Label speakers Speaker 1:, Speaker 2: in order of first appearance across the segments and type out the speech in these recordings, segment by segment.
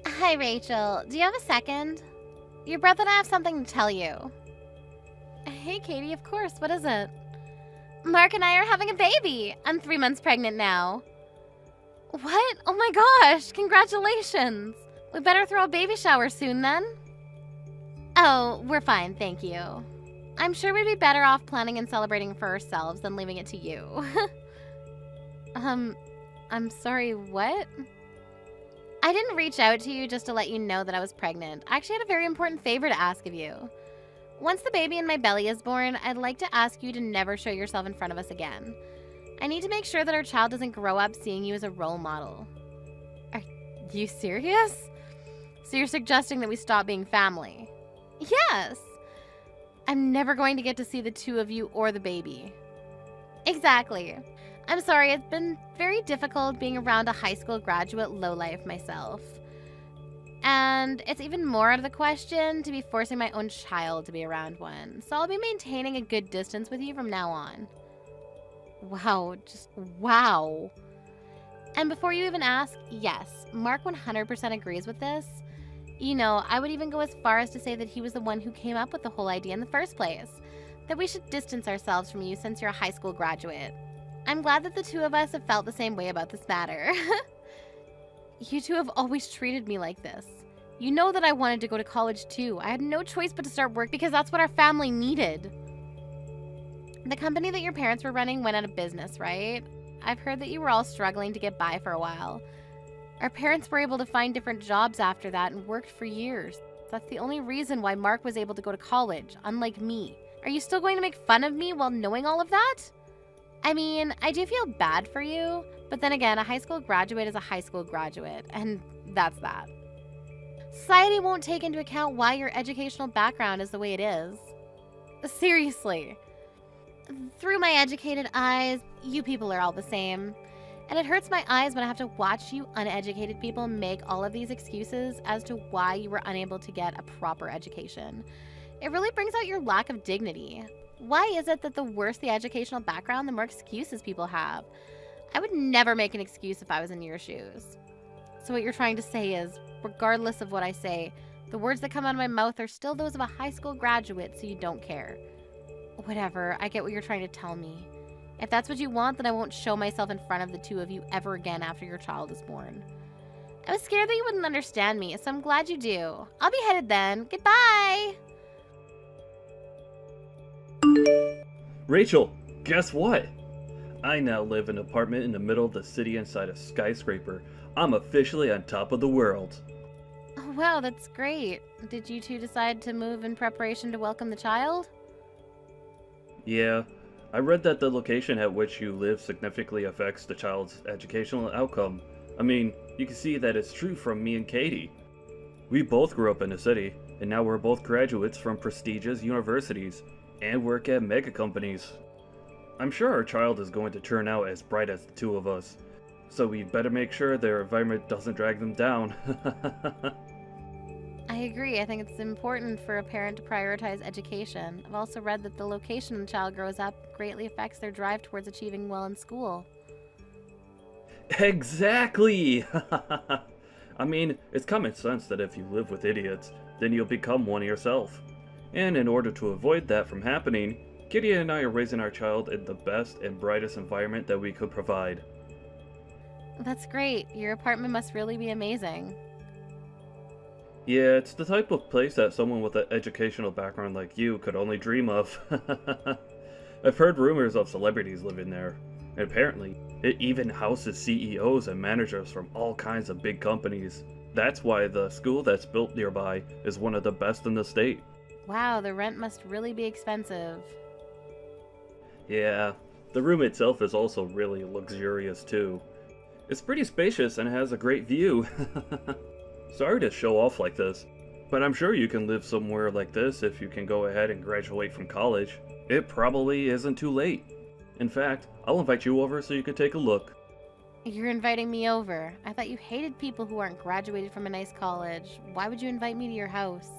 Speaker 1: Hi, Rachel. Do you have a second? Your brother and I have something to tell you. Hey, Katie, of course. What is it? Mark and I are having a baby. I'm 3 months pregnant now. What? Oh my gosh, congratulations. We better throw a baby shower soon then. Oh, we're fine, thank you. I'm sure we'd be better off planning and celebrating for ourselves than leaving it to you. I'm sorry, what? I didn't reach out to you just to let you know that I was pregnant. I actually had a very important favor to ask of you. Once the baby in my belly is born, I'd like to ask you to never show yourself in front of us again. I need to make sure that our child doesn't grow up seeing you as a role model. Are you serious? So you're suggesting that we stop being family? Yes. I'm never going to get to see the two of you or the baby. Exactly. I'm sorry, it's been very difficult being around a high school graduate lowlife myself. And it's even more out of the question to be forcing my own child to be around one. So I'll be maintaining a good distance with you from now on. Wow, just wow. And before you even ask, yes, Mark 100% agrees with this. You know, I would even go as far as to say that he was the one who came up with the whole idea in the first place. That we should distance ourselves from you since you're a high school graduate. I'm glad that the two of us have felt the same way about this matter. You two have always treated me like this. You know that I wanted to go to college too. I had no choice but to start work because that's what our family needed. The company that your parents were running went out of business, right? I've heard that you were all struggling to get by for a while. Our parents were able to find different jobs after that and worked for years. That's the only reason why Mark was able to go to college, unlike me. Are you still going to make fun of me while knowing all of that? I mean, I do feel bad for you, but then again, a high school graduate is a high school graduate, and that's that. Society won't take into account why your educational background is the way it is. Seriously. Through my educated eyes, you people are all the same. And it hurts my eyes when I have to watch you uneducated people make all of these excuses as to why you were unable to get a proper education. It really brings out your lack of dignity. Why is it that the worse the educational background, the more excuses people have? I would never make an excuse if I was in your shoes. So what you're trying to say is, regardless of what I say, the words that come out of my mouth are still those of a high school graduate, so you don't care. Whatever, I get what you're trying to tell me. If that's what you want, then I won't show myself in front of the two of you ever again after your child is born. I was scared that you wouldn't understand me, so I'm glad you do. I'll be headed then. Goodbye!
Speaker 2: Rachel, guess what? I now live in an apartment in the middle of the city inside a skyscraper. I'm officially on top of the world.
Speaker 1: Oh, wow, that's great. Did you two decide to move in preparation to welcome the child?
Speaker 2: Yeah, I read that the location at which you live significantly affects the child's educational outcome. I mean, you can see that it's true from me and Katie. We both grew up in the city, and now we're both graduates from prestigious universities, and work at mega companies. I'm sure our child is going to turn out as bright as the two of us, so we better make sure their environment doesn't drag them down.
Speaker 1: I agree. I think it's important for a parent to prioritize education. I've also read that the location the child grows up greatly affects their drive towards achieving well in school.
Speaker 2: Exactly! I mean, it's common sense that if you live with idiots, then you'll become one yourself. And in order to avoid that from happening, Kitty and I are raising our child in the best and brightest environment that we could provide.
Speaker 1: That's great. Your apartment must really be amazing.
Speaker 2: Yeah, it's the type of place that someone with an educational background like you could only dream of. I've heard rumors of celebrities living there, and apparently, it even houses CEOs and managers from all kinds of big companies. That's why the school that's built nearby is one of the best in the state.
Speaker 1: Wow, the rent must really be expensive.
Speaker 2: Yeah, the room itself is also really luxurious too. It's pretty spacious and has a great view. Sorry to show off like this, but I'm sure you can live somewhere like this if you can go ahead and graduate from college. It probably isn't too late. In fact, I'll invite you over so you can take a look.
Speaker 1: You're inviting me over. I thought you hated people who aren't graduated from a nice college. Why would you invite me to your house?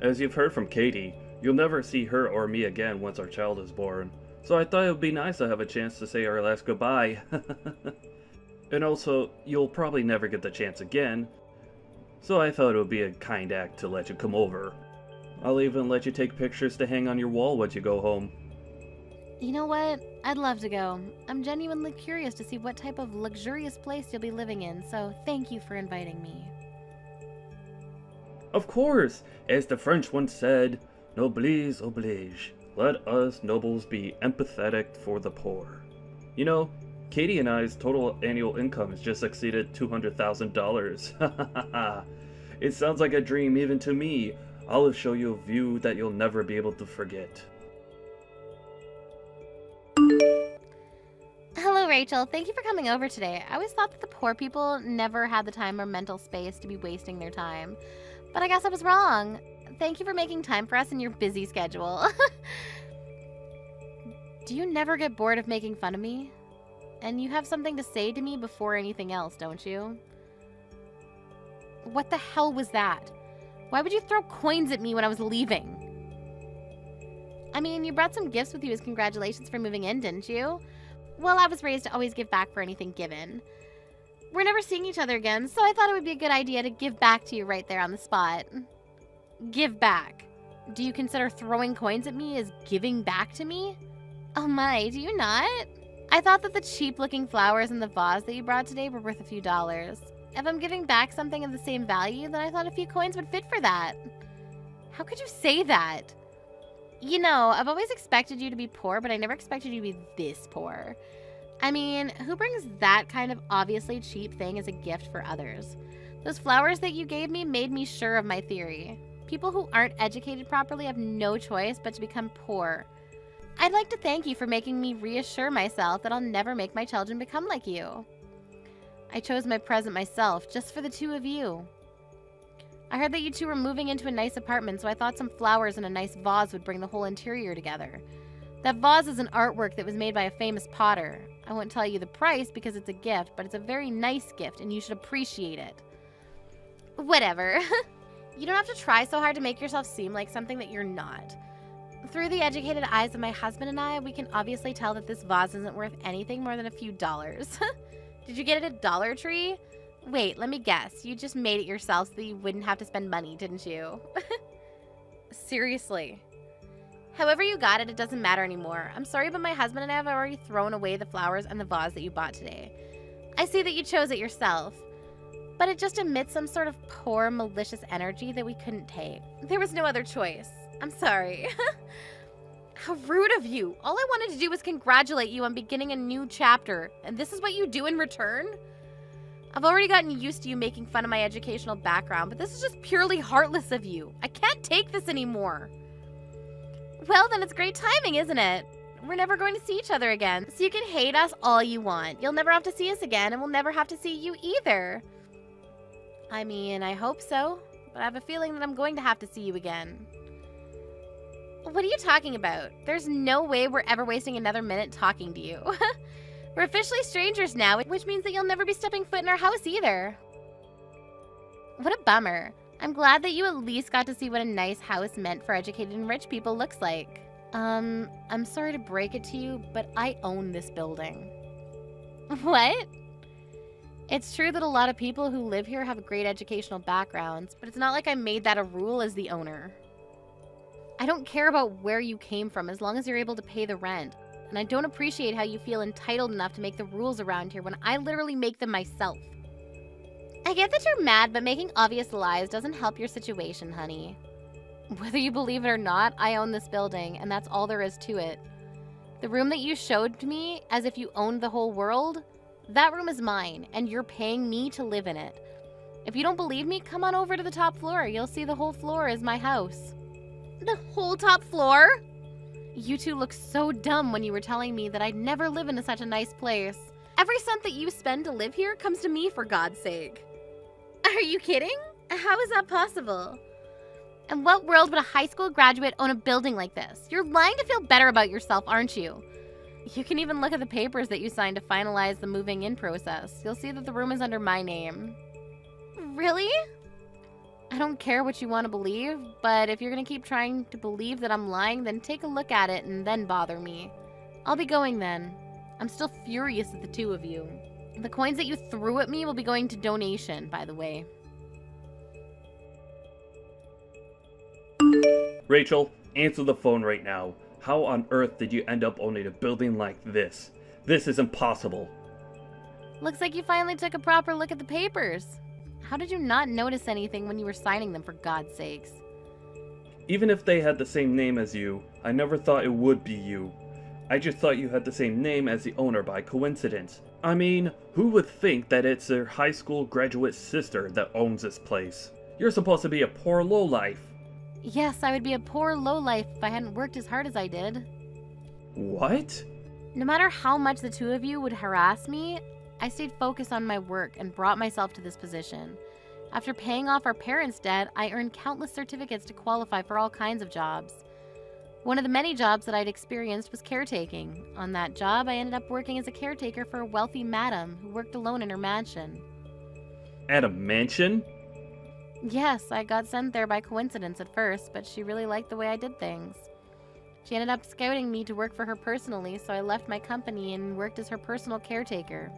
Speaker 2: As you've heard from Katie, you'll never see her or me again once our child is born. So I thought it would be nice to have a chance to say our last goodbye. And also, you'll probably never get the chance again, so I thought it would be a kind act to let you come over. I'll even let you take pictures to hang on your wall once you go home.
Speaker 1: You know what? I'd love to go. I'm genuinely curious to see what type of luxurious place you'll be living in, so thank you for inviting me.
Speaker 2: Of course, as the French once said, noblesse oblige. Let us nobles be empathetic for the poor. You know, Katie and I's total annual income has just exceeded $200,000. It sounds like a dream even to me. I'll show you a view that you'll never be able to forget.
Speaker 1: Hello, Rachel. Thank you for coming over today. I always thought that the poor people never had the time or mental space to be wasting their time. But I guess I was wrong. Thank you for making time for us in your busy schedule. Do you never get bored of making fun of me? And you have something to say to me before anything else, don't you? What the hell was that? Why would you throw coins at me when I was leaving? I mean, you brought some gifts with you as congratulations for moving in, didn't you? Well, I was raised to always give back for anything given. We're never seeing each other again, so I thought it would be a good idea to give back to you right there on the spot. Give back. Do you consider throwing coins at me as giving back to me? Oh my, do you not? I thought that the cheap-looking flowers in the vase that you brought today were worth a few dollars. If I'm giving back something of the same value, then I thought a few coins would fit for that. How could you say that? You know, I've always expected you to be poor, but I never expected you to be this poor. I mean, who brings that kind of obviously cheap thing as a gift for others? Those flowers that you gave me made me sure of my theory. People who aren't educated properly have no choice but to become poor. I'd like to thank you for making me reassure myself that I'll never make my children become like you. I chose my present myself, just for the two of you. I heard that you two were moving into a nice apartment, so I thought some flowers and a nice vase would bring the whole interior together. That vase is an artwork that was made by a famous potter. I won't tell you the price because it's a gift, but it's a very nice gift and you should appreciate it. Whatever. You don't have to try so hard to make yourself seem like something that you're not. Through the educated eyes of my husband and I, we can obviously tell that this vase isn't worth anything more than a few dollars. Did you get it at Dollar Tree? Wait, let me guess. You just made it yourself so that you wouldn't have to spend money, didn't you? Seriously. However you got it, it doesn't matter anymore. I'm sorry, but my husband and I have already thrown away the flowers and the vase that you bought today. I see that you chose it yourself, but it just emits some sort of poor, malicious energy that we couldn't take. There was no other choice. I'm sorry. How rude of you. All I wanted to do was congratulate you on beginning a new chapter, and this is what you do in return? I've already gotten used to you making fun of my educational background, but this is just purely heartless of you. I can't take this anymore. Well, then it's great timing, isn't it? We're never going to see each other again, so you can hate us all you want. You'll never have to see us again, and we'll never have to see you either. I mean, I hope so, but I have a feeling that I'm going to have to see you again. What are you talking about? There's no way we're ever wasting another minute talking to you. We're officially strangers now, which means that you'll never be stepping foot in our house either. What a bummer. I'm glad that you at least got to see what a nice house meant for educated and rich people looks like. I'm sorry to break it to you, but I own this building. What? It's true that a lot of people who live here have great educational backgrounds, but it's not like I made that a rule as the owner. I don't care about where you came from as long as you're able to pay the rent. And I don't appreciate how you feel entitled enough to make the rules around here when I literally make them myself. I get that you're mad, but making obvious lies doesn't help your situation, honey. Whether you believe it or not, I own this building, and that's all there is to it. The room that you showed to me, as if you owned the whole world, that room is mine, and you're paying me to live in it. If you don't believe me, come on over to the top floor. You'll see the whole floor is my house. The whole top floor? You two looked so dumb when you were telling me that I'd never live in such a nice place. Every cent that you spend to live here comes to me, for God's sake. Are you kidding? How is that possible? In what world would a high school graduate own a building like this? You're lying to feel better about yourself, aren't you? You can even look at the papers that you signed to finalize the moving in process. You'll see that the room is under my name. Really? I don't care what you want to believe, but if you're going to keep trying to believe that I'm lying, then take a look at it and then bother me. I'll be going then. I'm still furious at the two of you. The coins that you threw at me will be going to donation, by the way.
Speaker 2: Rachel, answer the phone right now. How on earth did you end up owning a building like this? This is impossible.
Speaker 1: Looks like you finally took a proper look at the papers. How did you not notice anything when you were signing them, for God's sakes?
Speaker 2: Even if they had the same name as you, I never thought it would be you. I just thought you had the same name as the owner by coincidence. I mean, who would think that it's their high school graduate sister that owns this place? You're supposed to be a poor lowlife.
Speaker 1: Yes, I would be a poor lowlife if I hadn't worked as hard as I did.
Speaker 2: What?
Speaker 1: No matter how much the two of you would harass me, I stayed focused on my work and brought myself to this position. After paying off our parents' debt, I earned countless certificates to qualify for all kinds of jobs. One of the many jobs that I'd experienced was caretaking. On that job, I ended up working as a caretaker for a wealthy madam who worked alone in her mansion.
Speaker 2: At a mansion?
Speaker 1: Yes, I got sent there by coincidence at first, but she really liked the way I did things. She ended up scouting me to work for her personally, so I left my company and worked as her personal caretaker.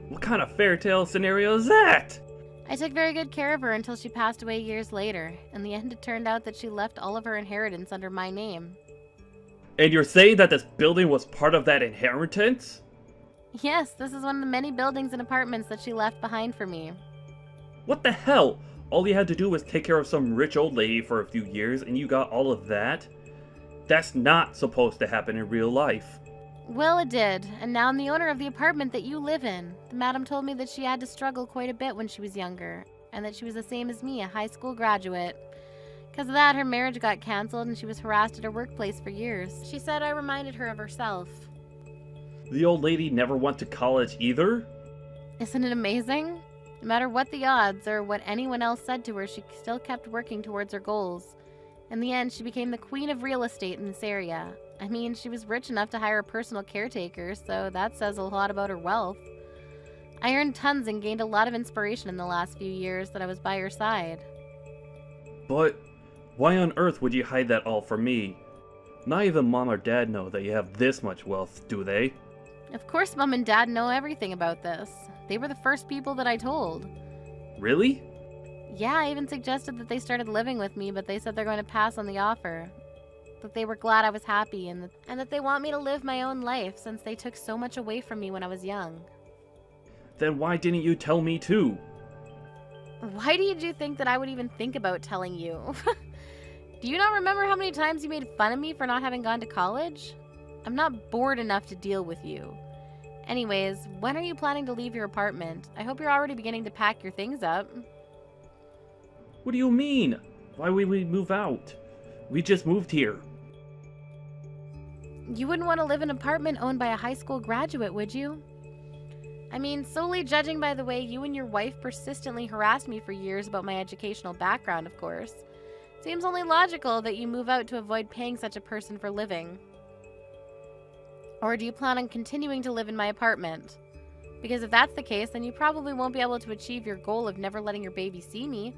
Speaker 2: What kind of fairy tale scenario is that?
Speaker 1: I took very good care of her until she passed away years later. In the end, it turned out that she left all of her inheritance under my name.
Speaker 2: And you're saying that this building was part of that inheritance?
Speaker 1: Yes, this is one of the many buildings and apartments that she left behind for me.
Speaker 2: What the hell? All you had to do was take care of some rich old lady for a few years and you got all of that? That's not supposed to happen in real life.
Speaker 1: Well, it did, and now I'm the owner of the apartment that you live in. The madam told me that she had to struggle quite a bit when she was younger, and that she was the same as me, a high school graduate. Because of that, her marriage got canceled and she was harassed at her workplace for years. She said I reminded her of herself.
Speaker 2: The old lady never went to college either?
Speaker 1: Isn't it amazing? No matter what the odds or what anyone else said to her, she still kept working towards her goals. In the end, she became the queen of real estate in this area. I mean, she was rich enough to hire a personal caretaker, so that says a lot about her wealth. I earned tons and gained a lot of inspiration in the last few years that I was by her side.
Speaker 2: But why on earth would you hide that all from me? Not even Mom or Dad know that you have this much wealth, do they?
Speaker 1: Of course Mom and Dad know everything about this. They were the first people that I told.
Speaker 2: Really?
Speaker 1: Yeah, I even suggested that they started living with me, but they said they're going to pass on the offer. That they were glad I was happy and that they want me to live my own life since they took so much away from me when I was young.
Speaker 2: Then why didn't you tell me too?
Speaker 1: Why did you think that I would even think about telling you? Do you not remember how many times you made fun of me for not having gone to college? I'm not bored enough to deal with you. Anyways, when are you planning to leave your apartment? I hope you're already beginning to pack your things up.
Speaker 2: What do you mean? Why would we move out? We just moved here.
Speaker 1: You wouldn't want to live in an apartment owned by a high school graduate, would you? I mean, solely judging by the way you and your wife persistently harassed me for years about my educational background, of course. Seems only logical that you move out to avoid paying such a person for living. Or do you plan on continuing to live in my apartment? Because if that's the case, then you probably won't be able to achieve your goal of never letting your baby see me.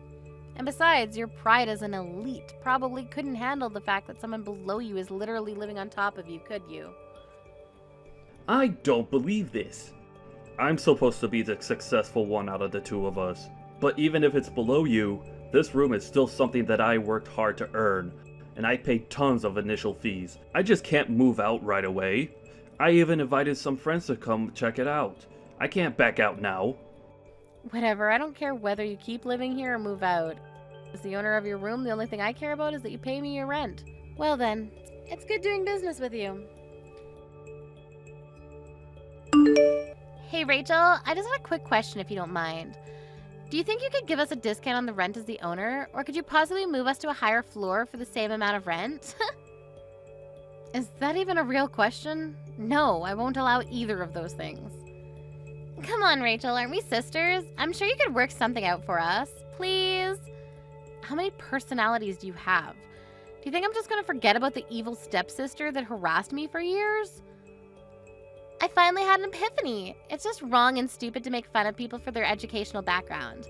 Speaker 1: And besides, your pride as an elite probably couldn't handle the fact that someone below you is literally living on top of you, could you?
Speaker 2: I don't believe this. I'm supposed to be the successful one out of the two of us. But even if it's below you, this room is still something that I worked hard to earn. And I paid tons of initial fees. I just can't move out right away. I even invited some friends to come check it out. I can't back out now.
Speaker 1: Whatever, I don't care whether you keep living here or move out. As the owner of your room, the only thing I care about is that you pay me your rent. Well then, it's good doing business with you. Hey Rachel, I just had a quick question if you don't mind. Do you think you could give us a discount on the rent as the owner, or could you possibly move us to a higher floor for the same amount of rent? Is that even a real question? No, I won't allow either of those things. Come on, Rachel, aren't we sisters? I'm sure you could work something out for us. Please? How many personalities do you have? Do you think I'm just going to forget about the evil stepsister that harassed me for years? I finally had an epiphany. It's just wrong and stupid to make fun of people for their educational background.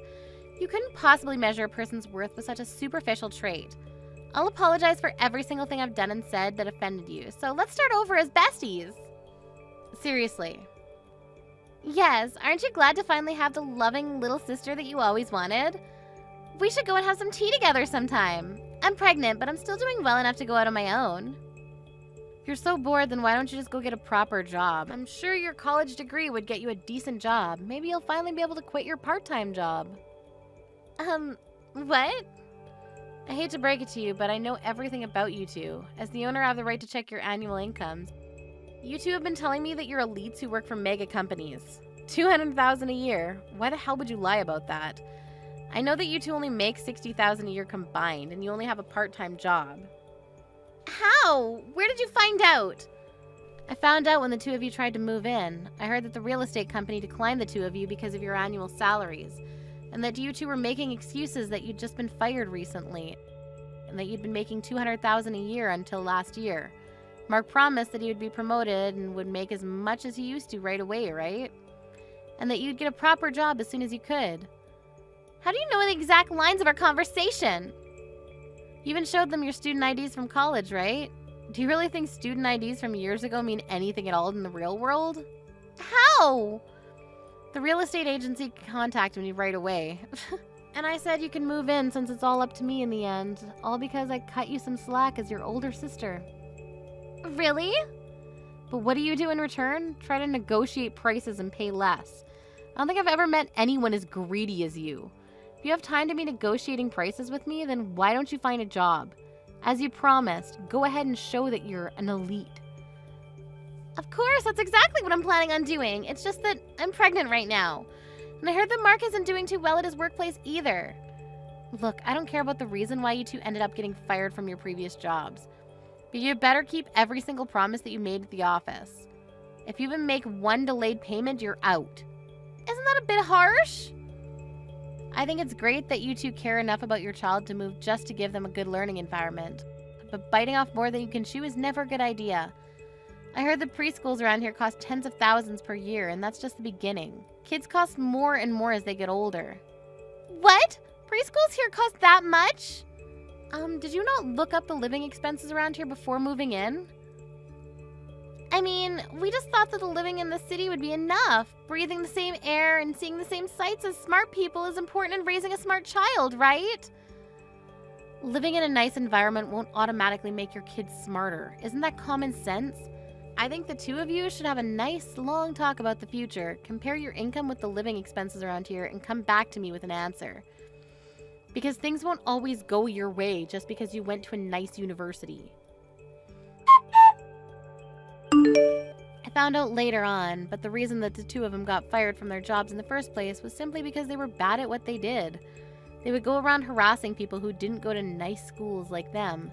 Speaker 1: You couldn't possibly measure a person's worth with such a superficial trait. I'll apologize for every single thing I've done and said that offended you, so let's start over as besties. Seriously. Yes, aren't you glad to finally have the loving little sister that you always wanted? We should go and have some tea together sometime. I'm pregnant, but I'm still doing well enough to go out on my own. If you're so bored, then why don't you just go get a proper job? I'm sure your college degree would get you a decent job. Maybe you'll finally be able to quit your part-time job. What? I hate to break it to you, but I know everything about you two. As the owner, I have the right to check your annual incomes. You two have been telling me that you're elites who work for mega companies. $200,000 a year. Why the hell would you lie about that? I know that you two only make $60,000 a year combined, and you only have a part-time job. How? Where did you find out? I found out when the two of you tried to move in. I heard that the real estate company declined the two of you because of your annual salaries, and that you two were making excuses that you'd just been fired recently, and that you'd been making $200,000 a year until last year. Mark promised that he would be promoted and would make as much as he used to right away, right? And that you'd get a proper job as soon as you could. How do you know the exact lines of our conversation? You even showed them your student IDs from college, right? Do you really think student IDs from years ago mean anything at all in the real world? How? The real estate agency contacted me right away. And I said you can move in since it's all up to me in the end. All because I cut you some slack as your older sister. Really? But what do you do in return? Try to negotiate prices and pay less. I don't think I've ever met anyone as greedy as you. If you have time to be negotiating prices with me, then why don't you find a job? As you promised, go ahead and show that you're an elite. Of course, that's exactly what I'm planning on doing. It's just that I'm pregnant right now. And I heard that Mark isn't doing too well at his workplace either. Look, I don't care about the reason why you two ended up getting fired from your previous jobs. But you better keep every single promise that you made at the office. If you even make one delayed payment, you're out. Isn't that a bit harsh? I think it's great that you two care enough about your child to move just to give them a good learning environment. But biting off more than you can chew is never a good idea. I heard the preschools around here cost tens of thousands per year, and that's just the beginning. Kids cost more and more as they get older. What? Preschools here cost that much? Did you not look up the living expenses around here before moving in? I mean, we just thought that the living in the city would be enough. Breathing the same air and seeing the same sights as smart people is important in raising a smart child, right? Living in a nice environment won't automatically make your kids smarter. Isn't that common sense? I think the two of you should have a nice, long talk about the future. Compare your income with the living expenses around here and come back to me with an answer. Because things won't always go your way just because you went to a nice university. I found out later on, but the reason that the two of them got fired from their jobs in the first place was simply because they were bad at what they did. They would go around harassing people who didn't go to nice schools like them,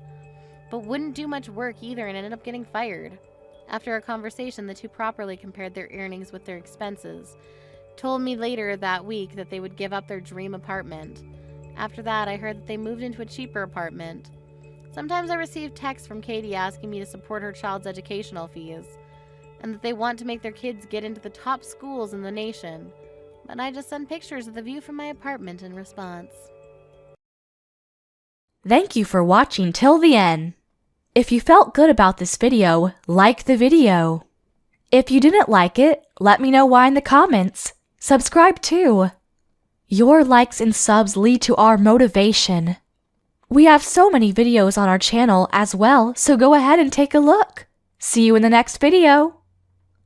Speaker 1: but wouldn't do much work either and ended up getting fired. After a conversation, the two properly compared their earnings with their expenses. Told me later that week that they would give up their dream apartment. After that, I heard that they moved into a cheaper apartment. Sometimes I receive texts from Katie asking me to support her child's educational fees, and that they want to make their kids get into the top schools in the nation. But I just send pictures of the view from my apartment in response.
Speaker 3: Thank you for watching till the end. If you felt good about this video, like the video. If you didn't like it, let me know why in the comments. Subscribe too. Your likes and subs lead to our motivation. We have so many videos on our channel as well, so go ahead and take a look. See you in the next video.